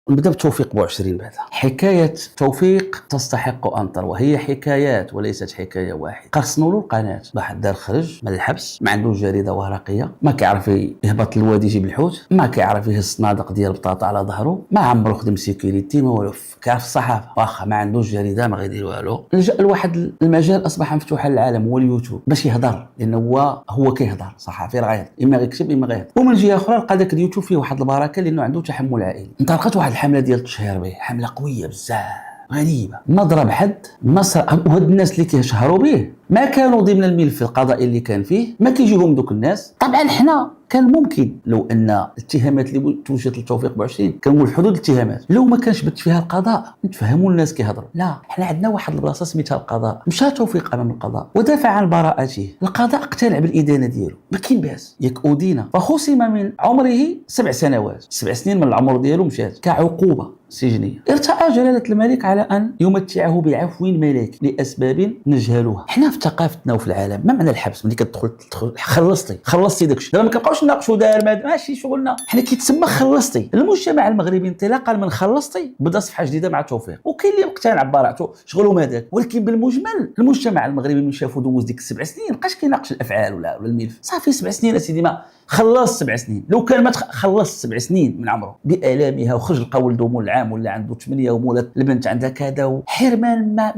نبدا بتوفيق بوعشرين. بعدا حكايه توفيق تستحق ان تروى، هي حكايات وليست حكايه واحده. قرصنوا له القناه، واحد دار خرج من الحبس ما عندوش جريده ورقيه، ما كيعرف يهبط للوادي يجيب الحوت، ما كيعرف يهز صنادق ديال البطاطا على ظهره، ما عمرو خدم سيكوريتي ما والو، كيعرف الصحافه واخا ما عندوش جريده ما غيدير والو. لجا لواحد المجال اصبح مفتوح للعالم هو اليوتيوب باش يهضر، لانه هو كيهضر صحافي راه غيهضر، اما غيكتب اما غيهضر. ومن جهه اخرى لقى داك اليوتيوب فيه واحد البركه لانه عنده تحمل عائلي. انطلقت واحد الحمله ديال التشهير به، حمله قويه بزاف غريبه، ما ضرب حد مصر. وهاد الناس اللي كيشهروا به ما كانوا ضمن الملف القضائي اللي كان فيه، ما كيجيهم دوك الناس. طبعا حنا كان ممكن لو ان الاتهامات اللي توجهت لتوفيق بوعشرين كنقول حدود الاتهامات لو ما كانش بت فيها القضاء نتفهموا الناس كيهضروا. لا، حنا عندنا واحد البلاصه سميتها القضاء. مشى توفيق امام القضاء ودافع عن براءته، القضاء اقتنع بالادانه ديالو، ما كاين باس، ياك اودينا فخصم من عمره 7 سنوات، 7 سنين من العمر ديالو مشات كعقوبه سجنيه. ارتأى جلالة الملك على أن يمتعه بعفو ملكي لأسباب نجهلها. حنا في ثقافتنا وفي العالم ما معنى الحبس؟ ملي كتدخل خلصتي داكشي، دابا ما كنبقاوش نناقشوا دار ماشي شغلنا، حنا كيتسمى خلصتي. المجتمع المغربي انطلاقا من خلصتي بدا صفحه جديده مع توفيق، وكاين اللي مقتنع ببراءته شغلهم هذاك. ولكن بالمجمل المجتمع المغربي من شافو دوز ديك ال7 سنين مابقاش كيناقش الافعال ولا الملف. صافي 7 سنين اسيدي، ما خلص 7 سنين. لو كان ما خلص 7 سنين من عمره بآلامها وخرج لقى ولده مول العام ولا عنده 8 ومولات البنت عندها كذا وحرمان، ما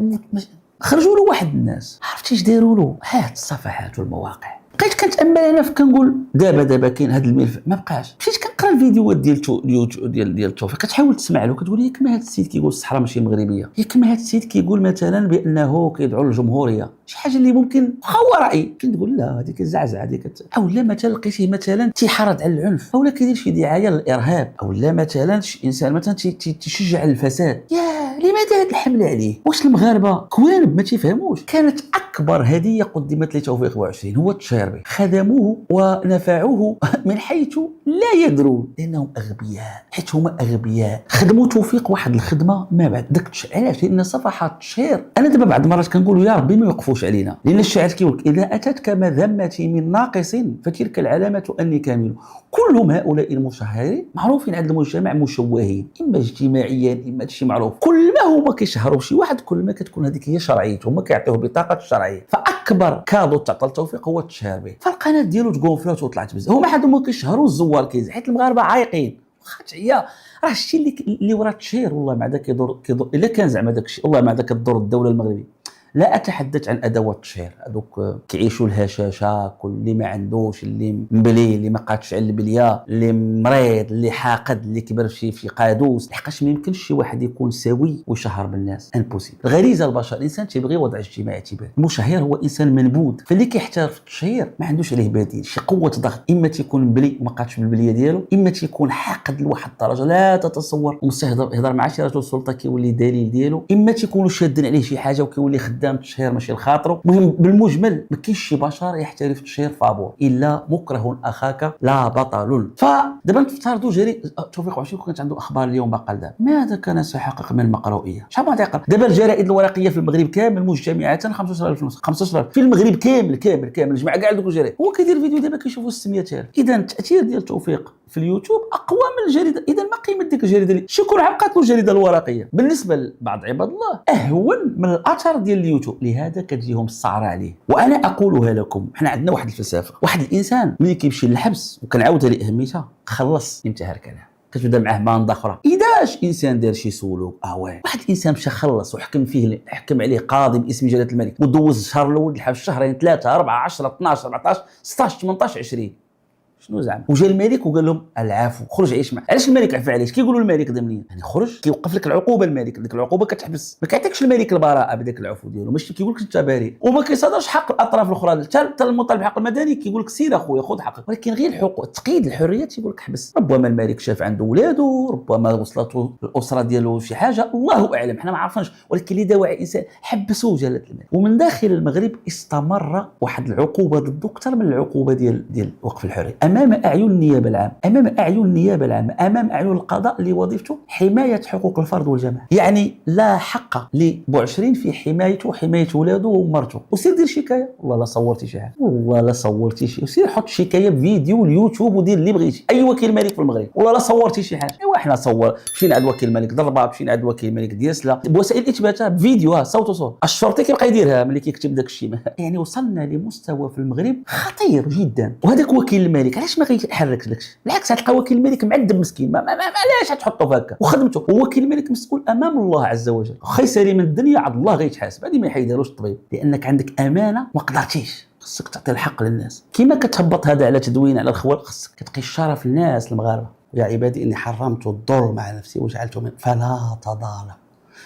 خرجوا له واحد الناس، عرفتي اش داروا له؟ هات الصفحات والمواقع. بقيت كنتامل انا كنقول دابا كاين هذا الملف ما بقاش. مشيت كنقرا الفيديوهات ديال اليوتيوب ديال توفيق، كتحاول تسمع له، كتقول ياك ما هذا السيد كيقول الصحراء ماشي مغربيه، ياك ما هذا السيد كيقول مثلا بانه كيدعو للجمهوريه، شي حاجه اللي ممكن هو راي. كنت نقول لا هذيك الزعزعه هذيك، او لا مثلا لقيتيه مثلا تيحرض على العنف، او لا كيدير شي دعايه للارهاب، او لا مثلا شي انسان مثلا تيشجع على الفساد. يا لماذا هذا الحمل عليه؟ واش المغاربه كوانب ما تيفهموش؟ كانت اكبر هديه قدمت لتوفيق بوعشرين هو التشهير به. خدموه ونفعوه من حيث لا يدرون، لانهم اغبياء، حيت هما اغبياء. خدموا توفيق واحد الخدمه ما بعد داك. علاش؟ لان صفحات التشهير، انا دابا بعض المرات كنقول يا ربي ما يوقفوش علينا، لان الشاعر كيقول اذا اتتك مذمتي من ناقص فتلك العلامه اني كامل. كلهم هؤلاء المشهرين معروفين عند المجتمع مشوهين، اما اجتماعيا اما شي معروف. كل ما هما كيشهروا شي واحد كل ما كتكون هذيك هي شرعيته، هما كيعطيوه بطاقه الشرعيه. فاكبر كادو تعطى التوفيق هو التشهير به. فالقناه ديالو تكونفلات وطلعت بزاف. هما حدهم كيشهروا الزوار كيزيد، حيت المغاربه عايقين. واخا تعيا راه الشيء اللي ورا التشهير والله ما عاد كيضر الا كان زعما داك الشيء والله ما عاد كضر الدوله المغربيه. لا اتحدث عن ادوات التشهير، هذوك كيعيشوا الهشاشه، كل اللي ما عندوش، اللي مبلي، اللي ما قادش على البليه، اللي مريض، اللي حاقد، اللي كبر في قادوس. لحقاش ما يمكنش شي واحد يكون سوي ويشهر بالناس، امبوسيبل. غريزه البشر، الانسان تيبغي وضع اجتماعي تيبان. المشهير هو انسان منبوذ، فاللي كيحترف في التشهير ما عندوش عليه بديل. شي قوه ضغط، اما تيكون مبلي وما قادش بالبليه ديالو، اما تيكون حاقد لواحد الدرجه لا تتصور ومستهدر يهضر مع شي رجل سلطه كيولي دليل ديالو، اما تيكونوا شادين عليه شي حاجه وكيولي خدام التشهير ماشي لخاطرو. المهم بالمجمل ما كاينش شي بشر يحترف التشهير فابور، الا مكره اخاك لا بطل. فدابا نفترضوا توفيق بوعشرين كانت عنده اخبار اليوم بقال دابا ماذا كان سيحقق من المقروئيه؟ شحال ما يقرا دابا الجرائد الورقيه في المغرب كامل مجتمعه 15000 نسخه، 15000 في المغرب كامل جمع كاع دوك الجرائد. هو كيدير فيديو دابا كيشوفوا 600000. اذا التاثير ديال توفيق في اليوتيوب اقوى من الجريده. اذا ما قيمه ديك الجريده اللي شكون عبقات له الجريده الورقيه بالنسبه لبعض عباد الله اهون من الاثر ديال اليوتيوب. لهذا كتجيهم السعره عليه. وانا اقولها لكم، حنا عندنا واحد الفلسفه، واحد الانسان ملي كيمشي للحبس وكنعاودها لاهميتها، خلص انتهى الكلام، كتبدا معاه ماندا اخرى. اذا انسان دار شي سلوك واحد الانسان مشى خلص وحكم فيه، حكم عليه قاضي باسم جلاله الملك ودوز الشهر الاول الحبس، شهرين 3 4 10 12 14 16 18 20، شنو زعما؟ وجا الملك وقال لهم العفو، خرج عيش معاه. علاش الملك عفى عليه؟ كيقولوا الملك ضمنيا يعني خرج، كيوقف لك العقوبه الملك، ديك العقوبه كتحبس، ما كيعطيكش الملك البراءه بداك العفو ديالو، ماشي كيقول لك انت بريء، وما كيصادرش حق الاطراف الاخرى. حتى المطالب بالحق المدني كيقول لك سير اخويا خذ حقك، ولكن غير الحقوق تقييد الحريات يقول لك حبس. ربما الملك شاف عنده ولادو، ربما وصلته الاسره ديالو شي حاجه، الله اعلم، حنا ما عرفناش. ولكن اللي داوع الانسان حبسوه جلاله الملك. ومن داخل المغرب استمر واحد العقوبه ضده اكثر من العقوبه ديال وقف الحريه. امام اعين النيابه العامه، امام اعين النيابه العامه، امام اعين القضاء اللي وظيفته حمايه حقوق الفرد والجماعه. يعني لا حق لبوعشرين في حمايته وحمايه ولاده ومرته. وسير دير شكايه، والله لا صورتي شي حاجه، والله لا صورتي شي، وسير حط شكايه بفيديو اليوتيوب ودير اللي بغيتي. اي وكيل ملك في المغرب، والله لا صورتي شي حاجه. ايوا حنا صور، مشينا عند وكيل الملك ضربه، مشينا عند وكيل الملك دياسلا بوسائل الاثبات بفيديو صوت وصوت. الشرطي كيبقى يديرها ملي كيكتب داك الشيء. يعني وصلنا لمستوى في المغرب خطير جدا. وهذاك وكيل الملك علاش ما غيحركش داكشي؟ بالعكس غتلقى وكيل الملك معذب مسكين، علاش تحطه هكا؟ وخدمته هو وكيل الملك مسؤول امام الله عز وجل، واخا يسالي من الدنيا عاد الله غيتحاسب. هذه ما يحيدهالوش الطبيب، لانك عندك امانه ما قدرتيش، خصك تعطي الحق للناس. كيما كتهبط هذا على تدوين على الخوال، خصك كتقي الشرف الناس المغاربه. يا عبادي اني حرمت الظلم على نفسي وجعلته من فلا تظالم.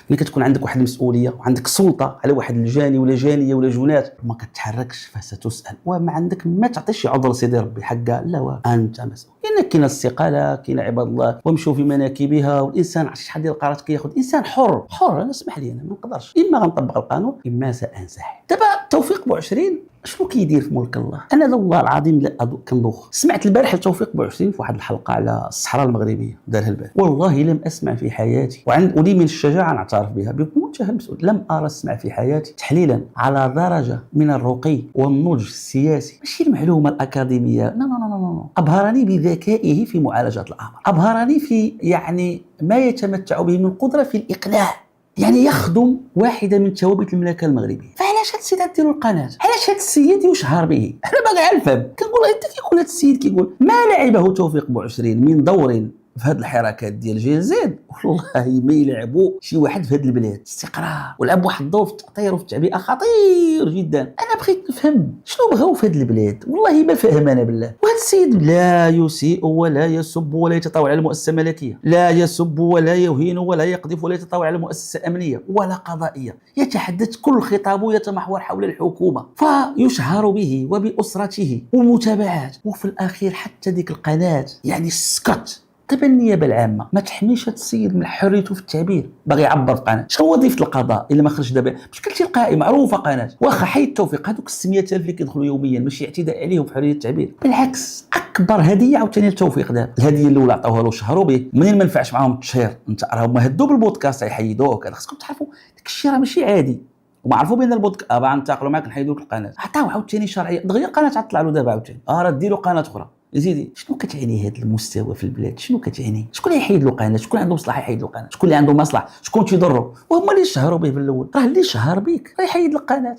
ملي كتكون عندك واحد المسؤوليه وعندك سلطه على واحد الجاني ولا جانيه ولا جنات ما كتحركش فستسال، وما عندك ما تعطيش عذر سيدي ربي حقا، لا انت مسؤول. لان كاين الاستقاله، كاين عباد الله ومشوا في مناكبها، والانسان عرفتي شحال ديال القرارات كياخذ انسان حر. انا اسمح لي انا ما نقدرش، اما غنطبق القانون اما سانسحب. دابا توفيق بوعشرين شنو كيدير في ملك الله؟ انا والله العظيم لا كنضوخ. سمعت البارح توفيق بوعشرين في واحد الحلقه على الصحراء المغربيه دارها البارح، والله لم اسمع في حياتي، ولي من الشجاعه نعترف بها بمنتهى المسؤوليه، لم اسمع في حياتي تحليلا على درجه من الرقي والنضج السياسي، ماشي المعلومه الاكاديميه، لا ابهرني بذكائه في معالجه الامر، ابهرني في يعني ما يتمتع به من قدره في الاقناع. يعني يخدم واحده من ثوابت المملكه المغربيه. فعلاش هذا السيد ديروا القناه؟ علاش هذا السيد يشهر به؟ انا باغي نفهم. كنقول انت كيقول هذا السيد كيقول ما لعبه توفيق بوعشرين من دور في هذه الحركات ديال جيل زيد، والله ما يلعبوا شي واحد في هذه البلاد. استقرار ولعب واحد الدور في التأطير وفي التعبئه خطير جدا. انا بغيت نفهم شنو بغاو في هذه البلاد، والله ما فاهم انا بالله. وهذا السيد لا يسيء ولا يسب ولا يتطاول على المؤسسه الملكيه، لا يسب ولا يهين ولا يقذف ولا يتطاول على مؤسسه امنيه ولا قضائيه، يتحدث كل خطابه يتمحور حول الحكومه، فيشهر به وباسرته ومتابعات، وفي الاخير حتى ديك القناه يعني سكت. طيب النيابه العامه ما تحميش هذا السيد من حريته في التعبير؟ باغي يعبر في قناه. شنو وظيفه القضاء الا ما خرج دابا؟ مشكلتي القائمه معروفه قناه، واخا حيد التوفيق هذوك 600000 اللي كيدخلوا يوميا ماشي اعتداء عليهم في حريه التعبير، بالعكس اكبر هديه عاوتاني للتوفيق دابا. الهديه الاولى عطاوها له شهروا به، منين ما نفعش معاهم التشهير انت راهم هدوا بالبودكاست يحيدوه كذا. خصكم تعرفوا داك الشيء راه ماشي عادي، وما عرفوا بان البودكاست غنتاقلوا معاك نحيدوا لك القناه. عطاو عاوتاني شرعيه دغيا قناه غتطلع له دابا عاوتاني، راه ديروا قناه اخرى. زيدي شنو كتعني هذا المستوى في البلاد؟ شنو كتعني؟ شكون اللي يحيد له قناه؟ شكون عنده مصلحه يحيد له قناه؟ شكون اللي عنده مصلحه؟ شكون تيضروا؟ وهما اللي شهروا به في الاول. راه اللي شهر بك راه يحيد القناه.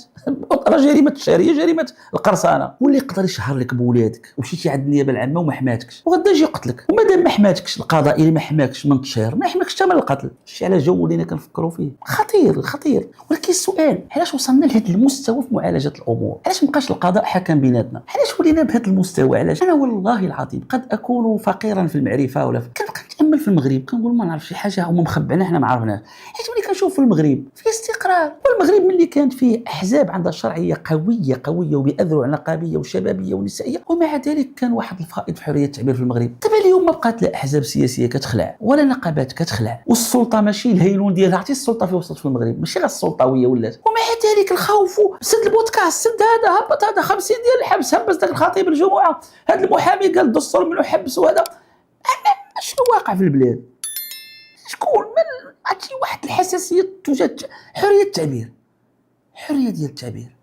راه جريمه الشهريه، جريمه القرصنه. واللي يقدر يشهر لك بولادك ومشيتي عند النيابه العامه وما حماتكش وغدا يجي يقتلك، ومادام ما حماتكش القضاء اللي ما حماكش من التشهير ما يحماكش حتى من القتل. شي على جو اللي كنفكروا فيه خطير خطير. ولكن السؤال علاش وصلنا لهذا المستوى في معالجه الامور؟ علاش مابقاش القضاء حكم بيناتنا؟ علاش ولينا بهذا المستوى؟ علاش؟ انا والله العظيم قد اكون فقيرا في المعرفه ولا كنبقى نتامل في المغرب كنقول ما نعرف شي حاجه هما مخبعنا حنا ما عرفناش. حيت ملي كنشوف في المغرب في استقرار، والمغرب ملي كانت فيه احزاب عندها شرعيه قويه وباذرع نقابيه وشبابيه ونسائيه، ومع ذلك كان واحد الفائض في حريه التعبير في المغرب. دابا اليوم ما بقات لا احزاب سياسيه كتخلع ولا نقابات كتخلع، والسلطه ماشي الهيلون ديالها. عرفتي السلطه في وسط في المغرب ماشي غير السلطويه ولات، ومع ذلك الخوف سد البودكاست، سد هذا هبط هذا 50 ديال الحبس، هبس داك الخطيب الجمعه، هذا المحامي قال الدستور منو حبس، وهذا شنو واقع في البلاد؟ شكون من عرفتي واحد الحساسيه تجاه حريه التعبير، حريه ديال التعبير.